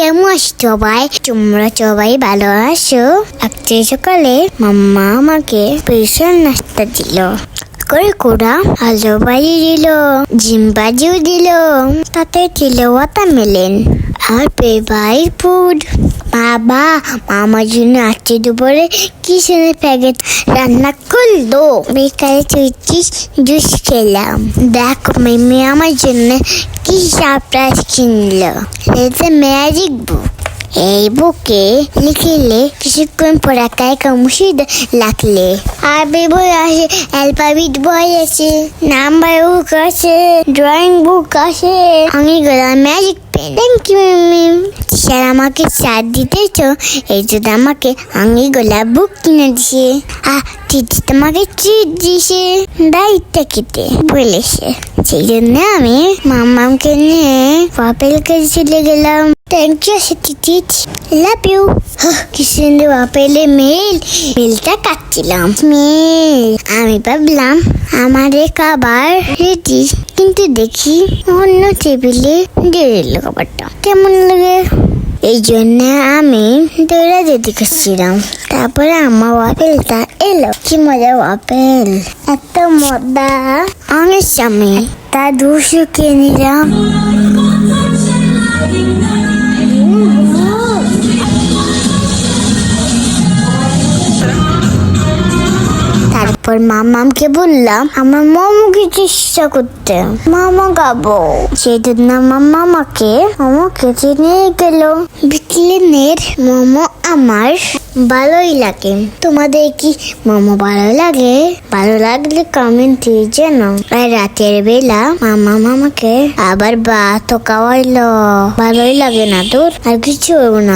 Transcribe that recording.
কেমন আছো সবাই? তোমরা সবাই ভালো আছো? আজকে সকালে মাম্মা আমাকে স্পেশাল নাস্তা দিল। কোরা আলু ভাজি দিল, ডিম ভাজিও দিল, তাতে ছিল ওয়াটারমেলন আর ফেভারিট ফুড। বাবা মামার জন্য আজকে দুপুরে কিসের প্যাকেট রান্না করলো। বিকালে চুইচিস জুস খেলাম। দেখো মিমি আমার জন্য কি সারপ্রাইজ কিনলো। এটা ম্যাজিক বুক। এই বুকে লিখলে কিছুক্ষণ পর একাই মুশিদ লাগলে আরবি বই আছে, অ্যালফাবেট বই আছে, নাম্বার বুক আছে, ড্রয়িং বুক আছে, অনেকগুলো magic pen. Thank you Mimi. Sir আমাকে চার দিতেছ, এই জন্য আমাকে অনেকগুলা বুক কিনে দিছে। দিদি তোমাকে ট্রিট দিছে, দায়িত্ব কেটে বলেছে। সেই জন্য আমি মামাকে নিয়ে পাপেল কাছে চলে গেলাম। Thank you teach, love you. কি সুন্দর আপেলের মেলটা কাটছিলাম। আমি ভাবলাম আমাদের খাবার রেডি, কিন্তু দেখি অন্য টেবিলে দিয়ে দিল খাবারটা। কেমন লাগে? এই জন্য আমি দৌড়া দিতে করছিলাম। তারপরে আমার আপেলটা এলো। কি মজা আপেল, এত মজা। অনেক সামনে তা 200 কিনে নিলাম। তারপর মামাকে বললাম আমার মোমো খেতে ইচ্ছা করতে, মামা খাবো। সেই জন্য মামা আমাকে নিয়ে গেল। বিকেলের মোমো আমার ভালোই লাগে। তোমাদের কি মোমো ভালো লাগে? ভালো লাগলে কমেন্ট দিয়ে জানো। আর রাতের বেলা মামাকে আবার ভাতও খাওয়াইলো। ভালোই লাগে না তোর? আর কিছু হইব না।